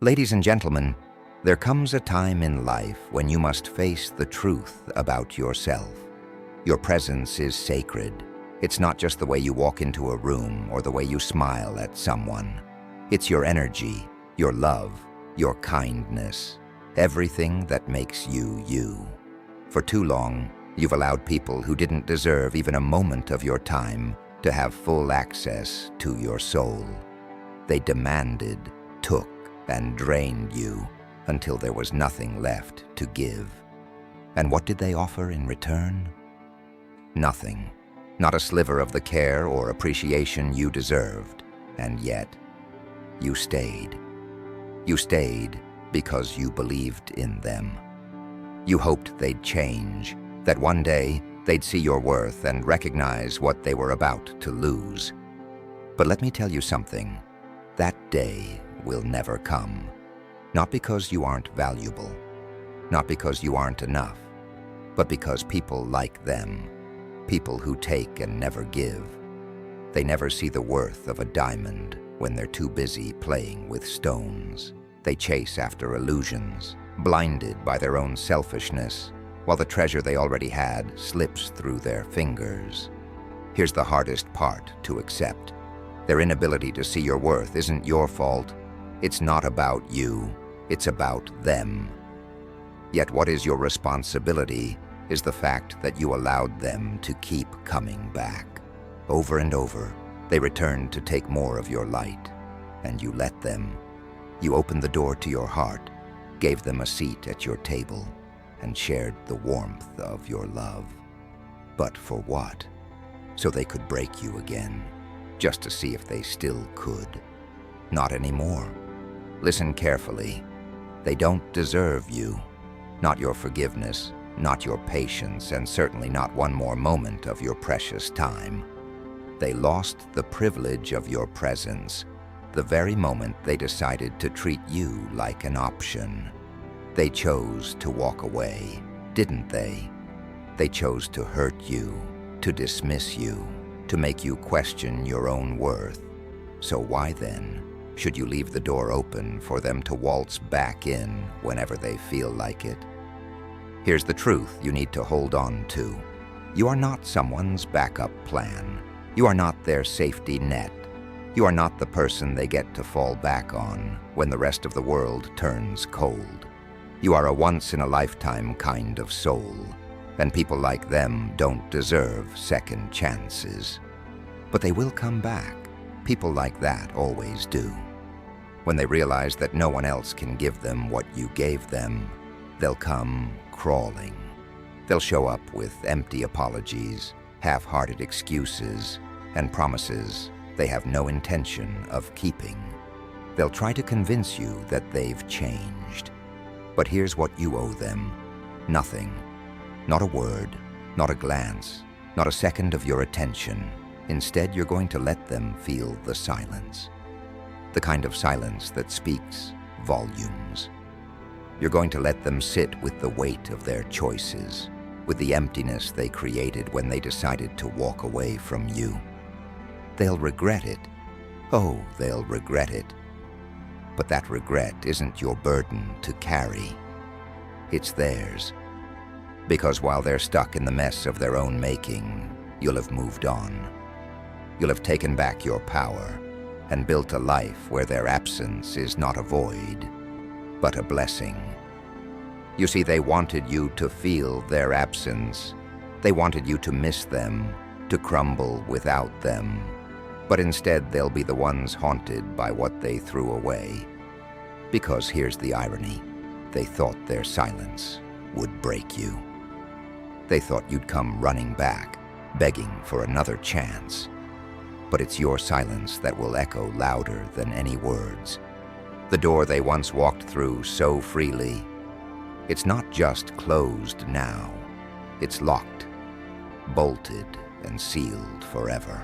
Ladies and gentlemen, there comes a time in life when you must face the truth about yourself. Your presence is sacred. It's not just the way you walk into a room or the way you smile at someone. It's your energy, your love, your kindness, everything that makes you you. For too long, you've allowed people who didn't deserve even a moment of your time to have full access to your soul. They demanded, took, and drained you until there was nothing left to give. And what did they offer in return? Nothing. Not a sliver of the care or appreciation you deserved. And yet, you stayed. You stayed because you believed in them. You hoped they'd change, that one day they'd see your worth and recognize what they were about to lose. But let me tell you something. That day will never come. Not because you aren't valuable, not because you aren't enough, but because people like them, people who take and never give. They never see the worth of a diamond when they're too busy playing with stones. They chase after illusions, blinded by their own selfishness, while the treasure they already had slips through their fingers. Here's the hardest part to accept. Their inability to see your worth isn't your fault. It's not about you, it's about them. Yet what is your responsibility is the fact that you allowed them to keep coming back. Over and over, they returned to take more of your light, and you let them. You opened the door to your heart, gave them a seat at your table, and shared the warmth of your love. But for what? So they could break you again, just to see if they still could. Not anymore. Listen carefully. They don't deserve you. Not your forgiveness, not your patience, and certainly not one more moment of your precious time. They lost the privilege of your presence the very moment they decided to treat you like an option. They chose to walk away, didn't they? They chose to hurt you, to dismiss you, to make you question your own worth. So why then should you leave the door open for them to waltz back in whenever they feel like it? Here's the truth you need to hold on to. You are not someone's backup plan. You are not their safety net. You are not the person they get to fall back on when the rest of the world turns cold. You are a once-in-a-lifetime kind of soul, and people like them don't deserve second chances. But they will come back. People like that always do. When they realize that no one else can give them what you gave them, they'll come crawling. They'll show up with empty apologies, half-hearted excuses, and promises they have no intention of keeping. They'll try to convince you that they've changed. But here's what you owe them. Nothing. Not a word, not a glance, not a second of your attention. Instead, you're going to let them feel the silence. The kind of silence that speaks volumes. You're going to let them sit with the weight of their choices, with the emptiness they created when they decided to walk away from you. They'll regret it. Oh, they'll regret it. But that regret isn't your burden to carry. It's theirs. Because while they're stuck in the mess of their own making, you'll have moved on. You'll have taken back your power and built a life where their absence is not a void, but a blessing. You see, they wanted you to feel their absence. They wanted you to miss them, to crumble without them. But instead, they'll be the ones haunted by what they threw away. Because here's the irony. They thought their silence would break you. They thought you'd come running back, begging for another chance. But it's your silence that will echo louder than any words. The door they once walked through so freely, it's not just closed now. It's locked, bolted, and sealed forever.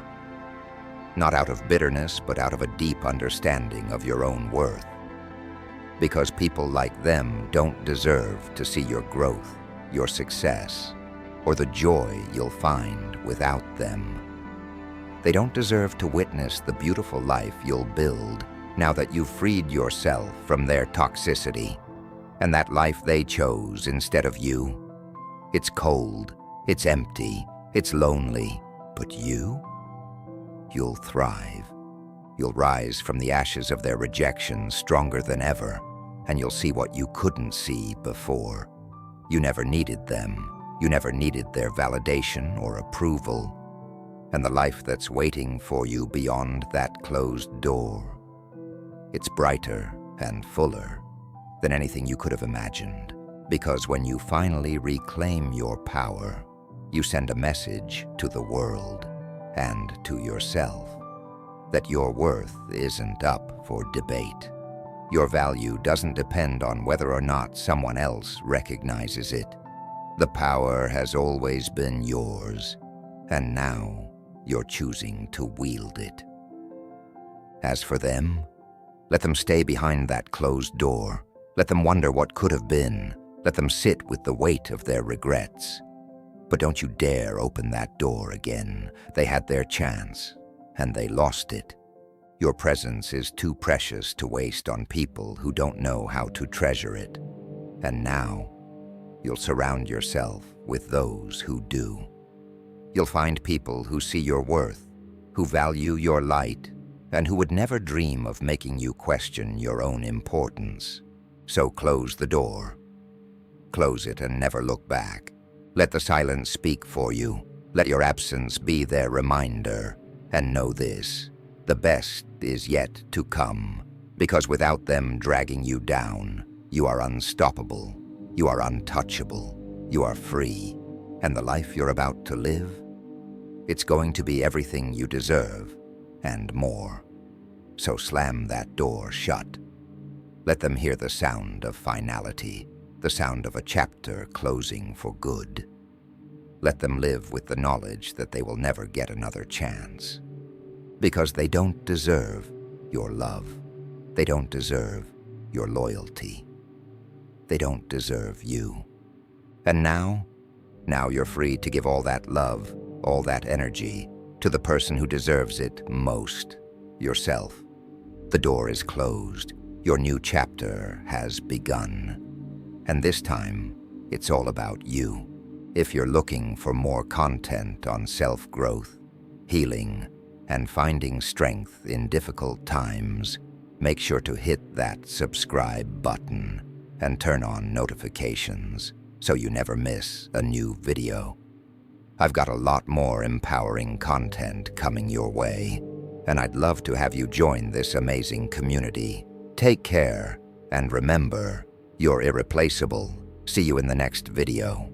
Not out of bitterness, but out of a deep understanding of your own worth. Because people like them don't deserve to see your growth, your success, or the joy you'll find without them. They don't deserve to witness the beautiful life you'll build now that you've freed yourself from their toxicity and that life they chose instead of you. It's cold, it's empty, it's lonely, but you'll thrive. You'll rise from the ashes of their rejection stronger than ever, and you'll see what you couldn't see before. You never needed them. You never needed their validation or approval. And the life that's waiting for you beyond that closed door, it's brighter and fuller than anything you could have imagined. Because when you finally reclaim your power, you send a message to the world and to yourself that your worth isn't up for debate. Your value doesn't depend on whether or not someone else recognizes it. The power has always been yours, and now you're choosing to wield it. As for them, let them stay behind that closed door. Let them wonder what could have been. Let them sit with the weight of their regrets. But don't you dare open that door again. They had their chance, and they lost it. Your presence is too precious to waste on people who don't know how to treasure it. And now, you'll surround yourself with those who do. You'll find people who see your worth, who value your light, and who would never dream of making you question your own importance. So close the door. Close it and never look back. Let the silence speak for you. Let your absence be their reminder. And know this, the best is yet to come. Because without them dragging you down, you are unstoppable. You are untouchable. You are free. And the life you're about to live, it's going to be everything you deserve and more. So slam that door shut. Let them hear the sound of finality, the sound of a chapter closing for good. Let them live with the knowledge that they will never get another chance. Because they don't deserve your love. They don't deserve your loyalty. They don't deserve you. And now you're free to give all that love, all that energy, to the person who deserves it most, yourself. The door is closed. Your new chapter has begun. And this time, it's all about you. If you're looking for more content on self-growth, healing, and finding strength in difficult times, make sure to hit that subscribe button and turn on notifications so you never miss a new video. I've got a lot more empowering content coming your way, and I'd love to have you join this amazing community. Take care, and remember, you're irreplaceable. See you in the next video.